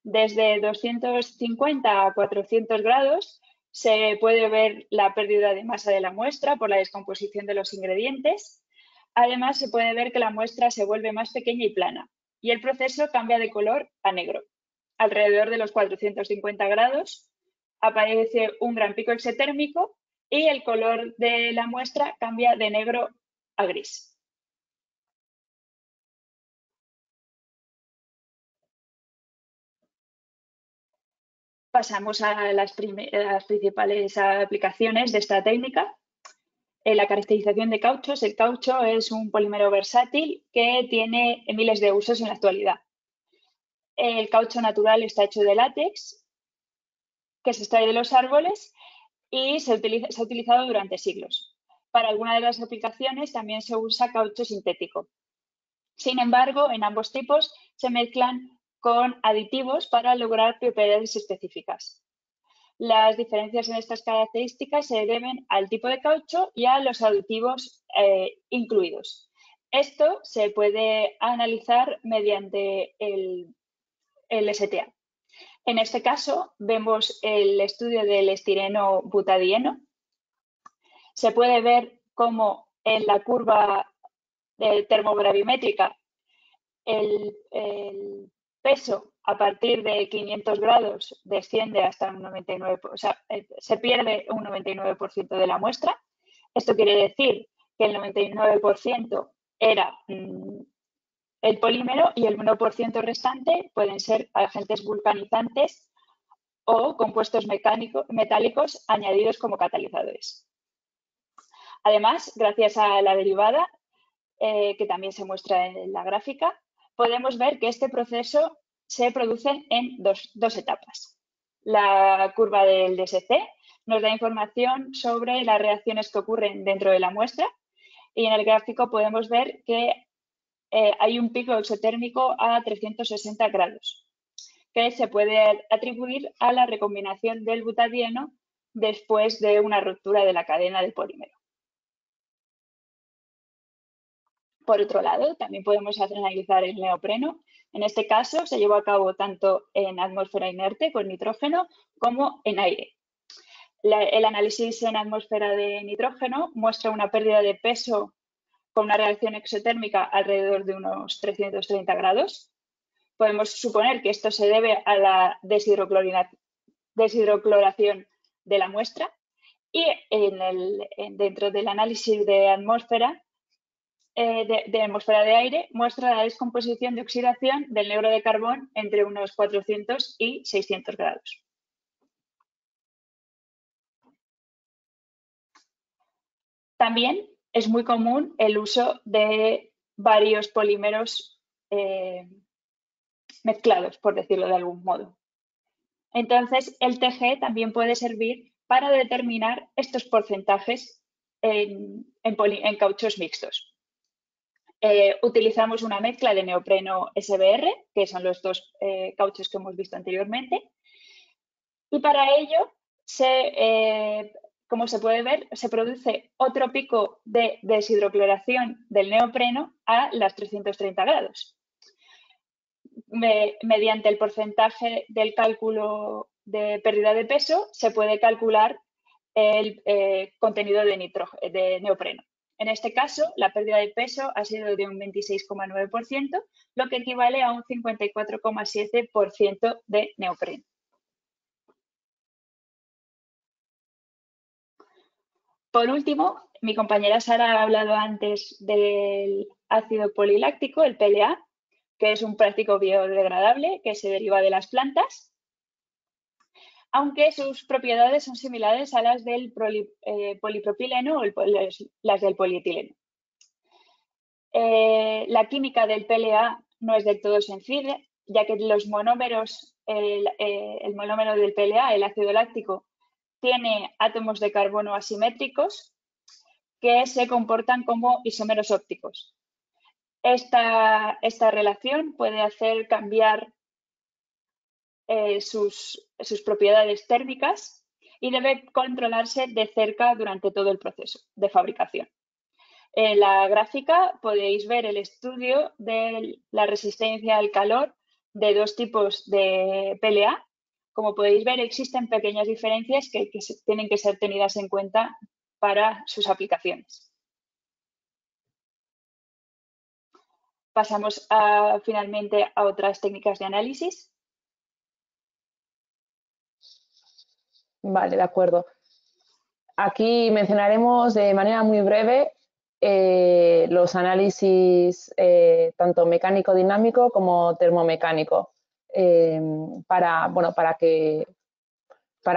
Desde 250 a 400 grados se puede ver la pérdida de masa de la muestra por la descomposición de los ingredientes. Además, se puede ver que la muestra se vuelve más pequeña y plana y el proceso cambia de color a negro. Alrededor de los 450 grados aparece un gran pico exotérmico y el color de la muestra cambia de negro a gris. Pasamos a las principales aplicaciones de esta técnica. La caracterización de cauchos. El caucho es un polímero versátil que tiene miles de usos en la actualidad. El caucho natural está hecho de látex, que se extrae de los árboles y se ha utilizado durante siglos. Para algunas de las aplicaciones también se usa caucho sintético. Sin embargo, en ambos tipos se mezclan con aditivos para lograr propiedades específicas. Las diferencias en estas características se deben al tipo de caucho y a los aditivos incluidos. Esto se puede analizar mediante el STA. En este caso, vemos el estudio del estireno butadieno. Se puede ver cómo en la curva termogravimétrica el peso a partir de 500 grados desciende hasta un 99%, o sea, se pierde un 99% de la muestra. Esto quiere decir que el 99% era el polímero y el 1% restante pueden ser agentes vulcanizantes o compuestos metálicos añadidos como catalizadores. Además, gracias a la derivada, que también se muestra en la gráfica, podemos ver que este proceso se produce en dos etapas. La curva del DSC nos da información sobre las reacciones que ocurren dentro de la muestra y en el gráfico podemos ver que hay un pico exotérmico a 360 grados, que se puede atribuir a la recombinación del butadieno después de una ruptura de la cadena del polímero. Por otro lado, también podemos analizar el neopreno. En este caso, se llevó a cabo tanto en atmósfera inerte con nitrógeno como en aire. El análisis en atmósfera de nitrógeno muestra una pérdida de peso con una reacción exotérmica alrededor de unos 330 grados. Podemos suponer que esto se debe a la deshidrocloración de la muestra y dentro del análisis de atmósfera de atmósfera de aire muestra la descomposición de oxidación del negro de carbón entre unos 400 y 600 grados. También es muy común el uso de varios polímeros mezclados, por decirlo de algún modo. Entonces, el TG también puede servir para determinar estos porcentajes en cauchos mixtos. Utilizamos una mezcla de neopreno SBR, que son los dos cauchos que hemos visto anteriormente, y para ello, como se puede ver, se produce otro pico de deshidrocloración del neopreno a las 330 grados. Mediante el porcentaje del cálculo de pérdida de peso, se puede calcular el contenido de neopreno. En este caso, la pérdida de peso ha sido de un 26,9%, lo que equivale a un 54,7% de neopreno. Por último, mi compañera Sara ha hablado antes del ácido poliláctico, el PLA, que es un plástico biodegradable que se deriva de las plantas, aunque sus propiedades son similares a las del polipropileno o las del polietileno. La química del PLA no es del todo sencilla, ya que los monómeros, el monómero del PLA, el ácido láctico, tiene átomos de carbono asimétricos que se comportan como isómeros ópticos. Esta relación puede hacer cambiar sus propiedades térmicas y debe controlarse de cerca durante todo el proceso de fabricación. En la gráfica podéis ver el estudio de la resistencia al calor de dos tipos de PLA. Como podéis ver, existen pequeñas diferencias que tienen que ser tenidas en cuenta para sus aplicaciones. Pasamos finalmente a otras técnicas de análisis. Vale, de acuerdo. Aquí mencionaremos de manera muy breve los análisis tanto mecánico-dinámico como termomecánico, para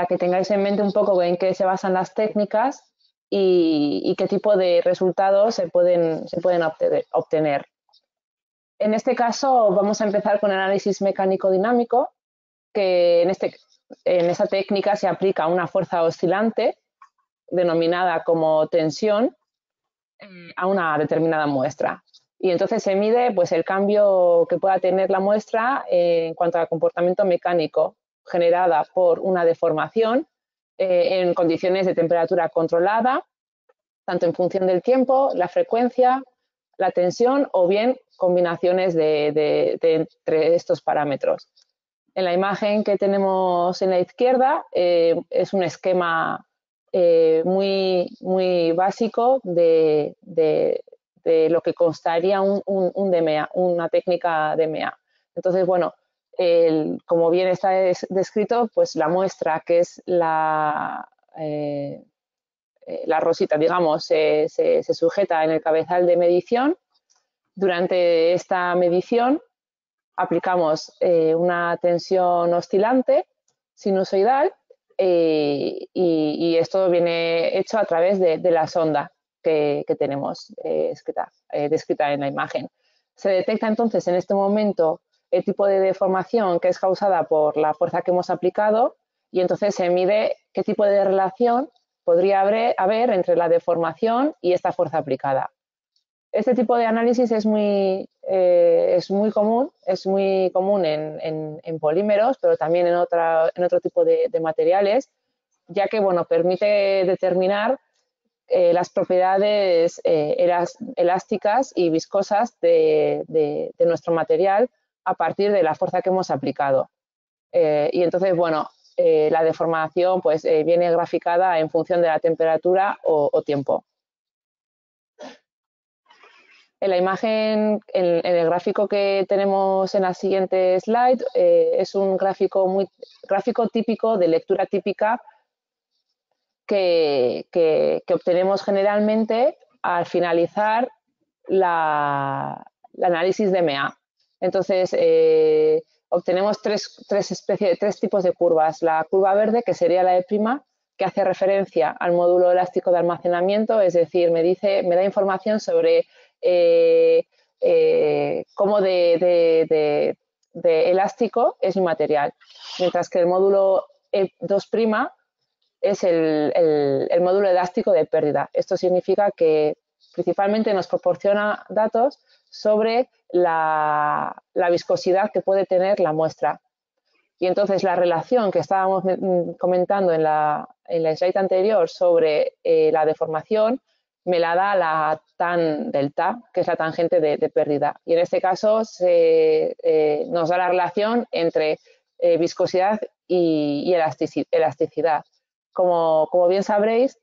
que tengáis en mente un poco en qué se basan las técnicas y qué tipo de resultados se pueden obtener. En este caso vamos a empezar con análisis mecánico-dinámico, que en esta técnica se aplica una fuerza oscilante denominada como tensión a una determinada muestra. Y entonces se mide pues, el cambio que pueda tener la muestra en cuanto al comportamiento mecánico generada por una deformación en condiciones de temperatura controlada, tanto en función del tiempo, la frecuencia, la tensión o bien combinaciones entre estos parámetros. En la imagen que tenemos en la izquierda es un esquema muy básico de lo que constaría un DMA, una técnica DMA. Entonces, bueno, como bien está descrito, pues la muestra, que es la rosita, digamos, se sujeta en el cabezal de medición. Durante esta medición aplicamos una tensión oscilante sinusoidal y esto viene hecho a través de la sonda que tenemos descrita en la imagen. Se detecta entonces en este momento el tipo de deformación que es causada por la fuerza que hemos aplicado y entonces se mide qué tipo de relación podría haber entre la deformación y esta fuerza aplicada. Este tipo de análisis es muy común en polímeros, pero también en otro tipo de materiales, ya que bueno, permite determinar las propiedades elásticas y viscosas de nuestro material a partir de la fuerza que hemos aplicado. Y entonces, bueno, la deformación pues, viene graficada en función de la temperatura o tiempo. En la imagen, en el gráfico que tenemos en la siguiente slide, es un gráfico típico de lectura típica que obtenemos generalmente al finalizar el análisis de DMA. Entonces, obtenemos tres tipos de curvas. La curva verde, que sería la E', que hace referencia al módulo elástico de almacenamiento, es decir, me da información sobre cómo de elástico es mi material, mientras que el módulo E2' es el módulo elástico de pérdida. Esto significa que principalmente nos proporciona datos sobre la viscosidad que puede tener la muestra. Y entonces la relación que estábamos comentando en la slide anterior sobre la deformación me la da la tan delta, que es la tangente de pérdida. Y en este caso nos da la relación entre viscosidad y elasticidad. Como bien sabréis,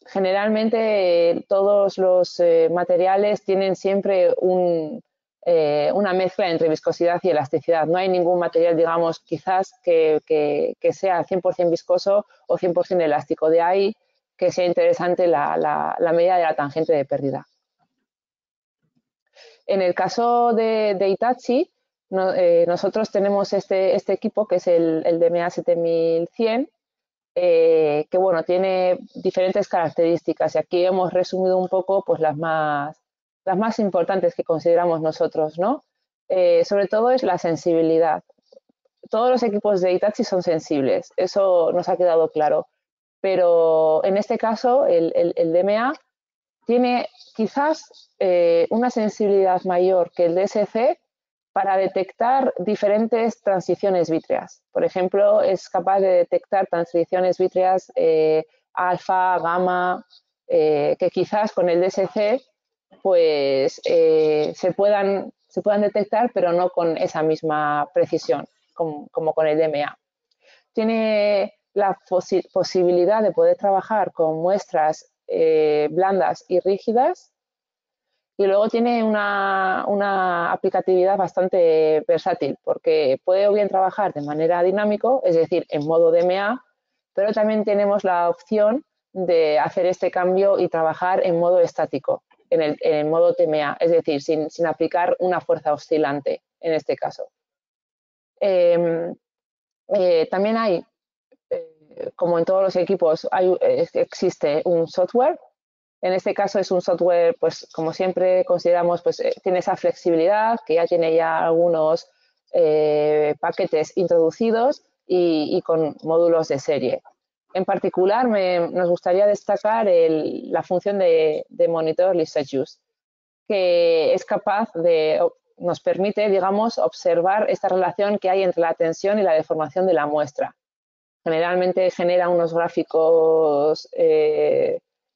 generalmente todos los materiales tienen siempre una mezcla entre viscosidad y elasticidad. No hay ningún material, digamos, quizás que sea 100% viscoso o 100% elástico. De ahí que sea interesante la medida de la tangente de pérdida. En el caso de Hitachi, nosotros tenemos este equipo que es el DMA 7100, que bueno, tiene diferentes características y aquí hemos resumido un poco pues las más importantes que consideramos nosotros, ¿no? Sobre todo es la sensibilidad. Todos los equipos de Hitachi son sensibles, eso nos ha quedado claro, pero en este caso el DMA tiene quizás una sensibilidad mayor que el DSC para detectar diferentes transiciones vítreas. Por ejemplo, es capaz de detectar transiciones vítreas alfa, gamma, que quizás con el DSC pues se puedan detectar, pero no con esa misma precisión como con el DMA. Tiene la posibilidad de poder trabajar con muestras blandas y rígidas, y luego tiene una aplicatividad bastante versátil, porque puede o bien trabajar de manera dinámico, es decir, en modo DMA, pero también tenemos la opción de hacer este cambio y trabajar en modo estático, en el modo TMA, es decir, sin aplicar una fuerza oscilante en este caso. También hay, como en todos los equipos, existe un software. En este caso es un software, pues como siempre consideramos, pues tiene esa flexibilidad, que ya tiene ya algunos paquetes introducidos y con módulos de serie. En particular, nos gustaría destacar la función de monitor list use, que es capaz nos permite, digamos, observar esta relación que hay entre la tensión y la deformación de la muestra. Generalmente genera unos gráficos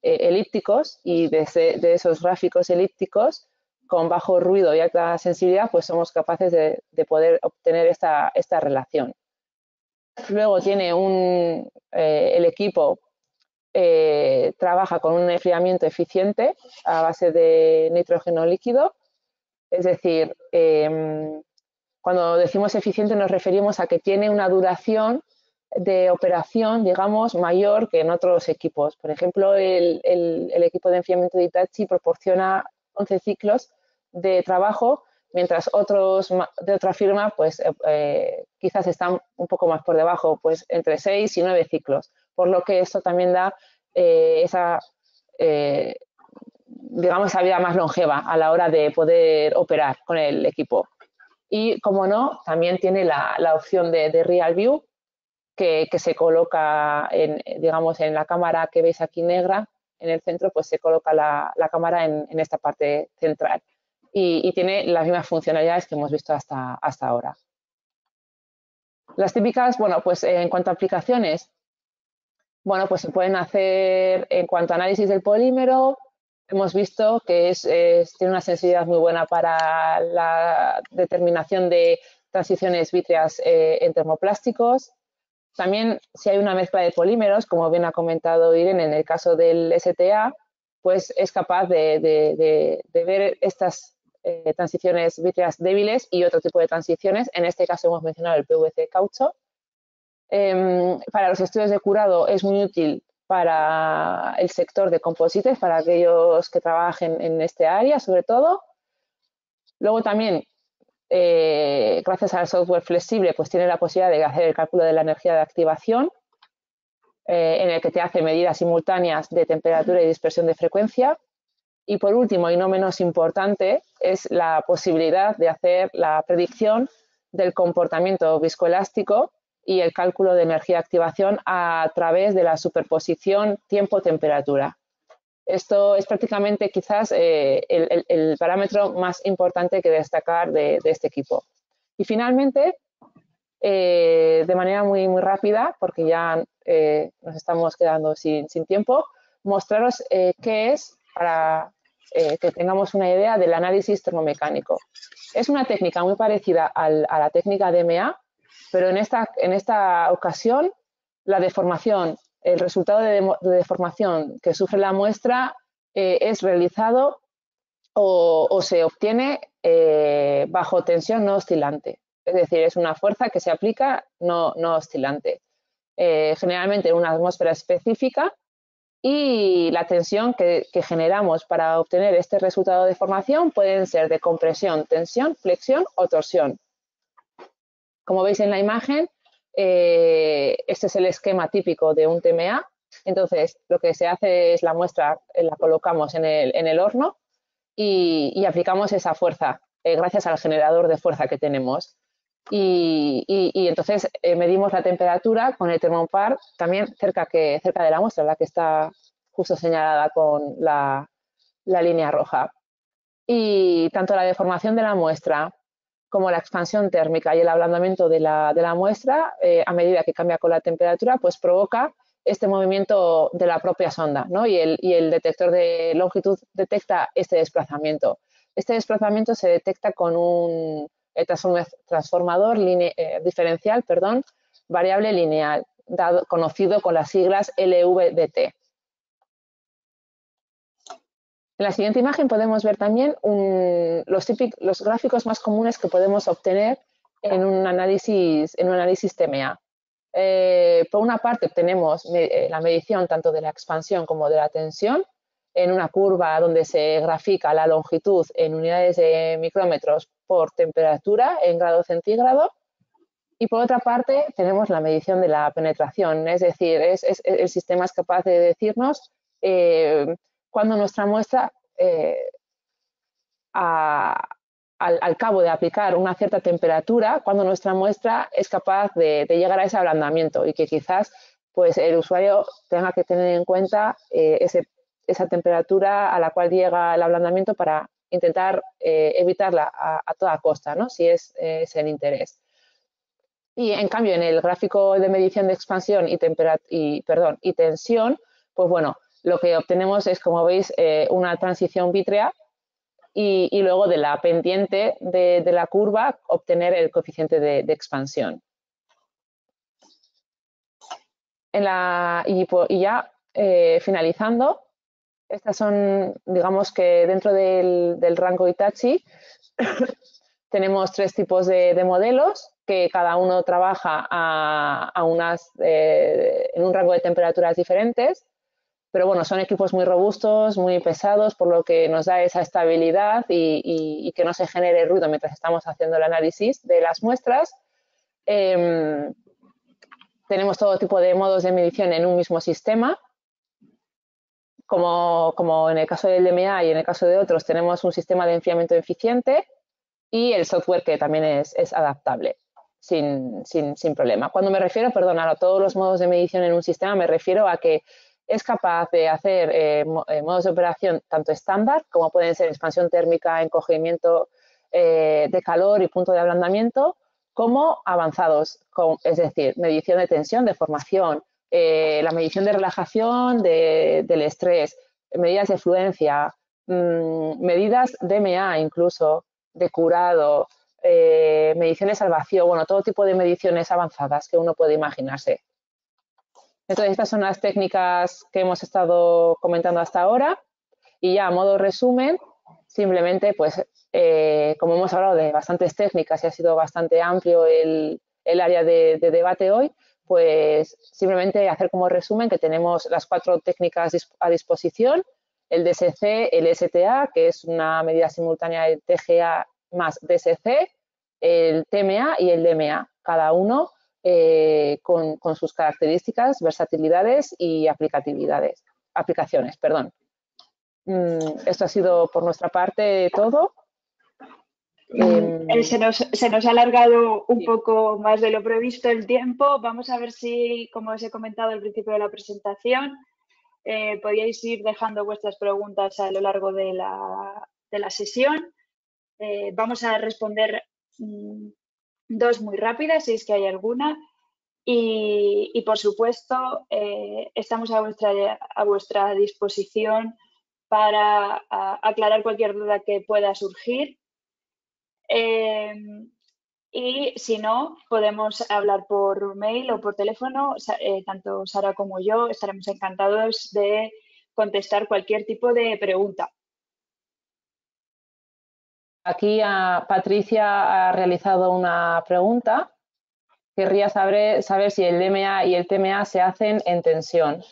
elípticos, y de esos gráficos elípticos con bajo ruido y alta sensibilidad pues somos capaces de poder obtener esta relación. Luego tiene el equipo trabaja con un enfriamiento eficiente a base de nitrógeno líquido, es decir, cuando decimos eficiente nos referimos a que tiene una duración de operación, digamos, mayor que en otros equipos. Por ejemplo, el equipo de enfriamiento de Hitachi proporciona 11 ciclos de trabajo, mientras otros de otra firma pues quizás están un poco más por debajo, pues entre 6 y 9 ciclos, por lo que esto también da digamos, esa vida más longeva a la hora de poder operar con el equipo. Y, como no, también tiene la opción de Real View, que se coloca, digamos, en la cámara que veis aquí negra, en el centro, pues se coloca la cámara en esta parte central. Y tiene las mismas funcionalidades que hemos visto hasta ahora. Las típicas, bueno, pues en cuanto a aplicaciones, bueno, pues se pueden hacer en cuanto a análisis del polímero. Hemos visto que tiene una sensibilidad muy buena para la determinación de transiciones vítreas en termoplásticos. También, si hay una mezcla de polímeros, como bien ha comentado Irene, en el caso del STA, pues es capaz de ver estas transiciones vítreas débiles y otro tipo de transiciones. En este caso hemos mencionado el PVC caucho. Para los estudios de curado es muy útil para el sector de composites, para aquellos que trabajen en este área, sobre todo. Luego también, gracias al software flexible, pues tiene la posibilidad de hacer el cálculo de la energía de activación. en el que te hace medidas simultáneas de temperatura y dispersión de frecuencia. Y por último, y no menos importante, es la posibilidad de hacer la predicción del comportamiento viscoelástico y el cálculo de energía de activación a través de la superposición tiempo-temperatura. Esto es prácticamente quizás el parámetro más importante que destacar de este equipo. Y finalmente, de manera muy rápida, porque ya nos estamos quedando sin tiempo, mostraros qué es para que tengamos una idea del análisis termomecánico. Es una técnica muy parecida a la técnica DMA, pero en esta ocasión la deformación, el resultado de deformación que sufre la muestra es realizado o se obtiene bajo tensión no oscilante. Es decir, es una fuerza que se aplica no oscilante. Generalmente en una atmósfera específica, y la tensión que generamos para obtener este resultado de formación pueden ser de compresión, tensión, flexión o torsión. Como veis en la imagen, este es el esquema típico de un TMA. Entonces, lo que se hace es la muestra, la colocamos en el horno y aplicamos esa fuerza gracias al generador de fuerza que tenemos. Y entonces medimos la temperatura con el termopar también cerca de la muestra, la que está justo señalada con la línea roja. Y tanto la deformación de la muestra como la expansión térmica y el ablandamiento de la muestra, a medida que cambia con la temperatura, pues provoca este movimiento de la propia sonda, ¿no? Y el detector de longitud detecta este desplazamiento. Este desplazamiento se detecta con un transformador diferencial, variable lineal, conocido con las siglas LVDT. En la siguiente imagen podemos ver también los gráficos más comunes que podemos obtener en un análisis TMA. Por una parte obtenemos la medición tanto de la expansión como de la tensión en una curva donde se grafica la longitud en unidades de micrómetros por temperatura en grado centígrado. Y por otra parte tenemos la medición de la penetración, es decir, el sistema es capaz de decirnos cuando nuestra muestra, al cabo de aplicar una cierta temperatura, cuando nuestra muestra es capaz de llegar a ese ablandamiento y que quizás pues, el usuario tenga que tener en cuenta esa temperatura a la cual llega el ablandamiento para intentar evitarla a toda costa, ¿no? Si es el interés. Y en cambio, en el gráfico de medición de expansión y tensión, pues bueno, lo que obtenemos es, como veis, una transición vítrea y luego de la pendiente de la curva obtener el coeficiente de expansión. Y ya finalizando, estas son, digamos que dentro del rango Hitachi tenemos tres tipos de modelos que cada uno trabaja en un rango de temperaturas diferentes, pero bueno, son equipos muy robustos, muy pesados, por lo que nos da esa estabilidad y que no se genere ruido mientras estamos haciendo el análisis de las muestras. Tenemos todo tipo de modos de medición en un mismo sistema. Como en el caso del DMA y en el caso de otros, tenemos un sistema de enfriamiento eficiente y el software que también es adaptable, sin problema. Cuando me refiero, a todos los modos de medición en un sistema, me refiero a que es capaz de hacer modos de operación tanto estándar, como pueden ser expansión térmica, encogimiento de calor y punto de ablandamiento, como avanzados, es decir, medición de tensión, de formación, la medición de relajación del estrés, medidas de fluencia, medidas DMA incluso, de curado, mediciones al vacío, bueno, todo tipo de mediciones avanzadas que uno puede imaginarse. Entonces, estas son las técnicas que hemos estado comentando hasta ahora y ya a modo resumen, simplemente, pues, como hemos hablado de bastantes técnicas y ha sido bastante amplio el área de debate hoy, pues simplemente hacer como resumen que tenemos las 4 técnicas a disposición, el DSC, el STA, que es una medida simultánea de TGA más DSC, el TMA y el DMA, cada uno con sus características, versatilidades y aplicaciones. Perdón. Esto ha sido por nuestra parte todo. Se nos ha alargado un poco más de lo previsto el tiempo. Vamos a ver si, como os he comentado al principio de la presentación, podíais ir dejando vuestras preguntas a lo largo de la sesión. Vamos a responder dos muy rápidas, si es que hay alguna. Y por supuesto, estamos a vuestra disposición para aclarar cualquier duda que pueda surgir. Y si no, podemos hablar por mail o por teléfono. Tanto Sara como yo estaremos encantados de contestar cualquier tipo de pregunta. Aquí Patricia ha realizado una pregunta. Querría saber si el DMA y el TMA se hacen en tensión.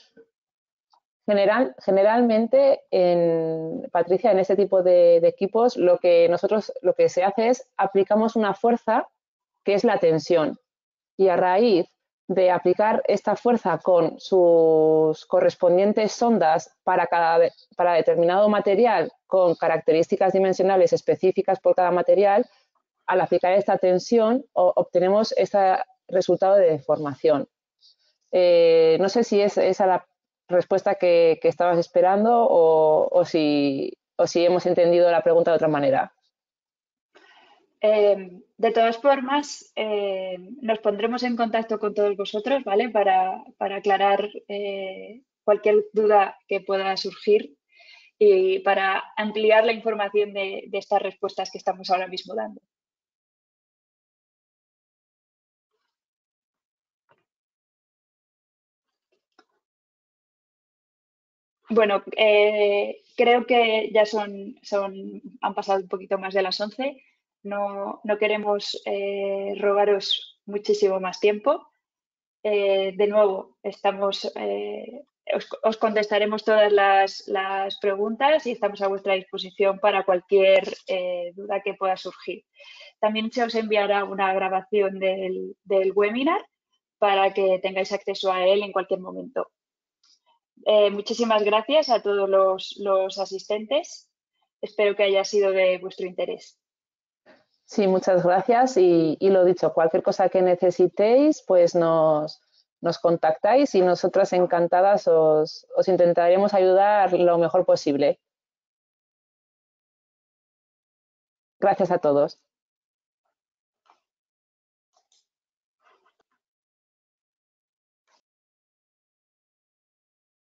Generalmente, Patricia, en este tipo de equipos, lo que se hace es aplicamos una fuerza que es la tensión. Y a raíz de aplicar esta fuerza con sus correspondientes sondas para determinado material con características dimensionales específicas por cada material, al aplicar esta tensión obtenemos este resultado de deformación. No sé si es esa la respuesta que estabas esperando o si hemos entendido la pregunta de otra manera. De todas formas, nos pondremos en contacto con todos vosotros, ¿vale? Para aclarar cualquier duda que pueda surgir y para ampliar la información de estas respuestas que estamos ahora mismo dando. Bueno, creo que ya han pasado un poquito más de las 11. No queremos robaros muchísimo más tiempo. De nuevo, os contestaremos todas las preguntas y estamos a vuestra disposición para cualquier duda que pueda surgir. También se os enviará una grabación del webinar para que tengáis acceso a él en cualquier momento. Muchísimas gracias a todos los asistentes. Espero que haya sido de vuestro interés. Sí, muchas gracias y lo dicho, cualquier cosa que necesitéis, pues nos contactáis y nosotras encantadas os intentaremos ayudar lo mejor posible. Gracias a todos.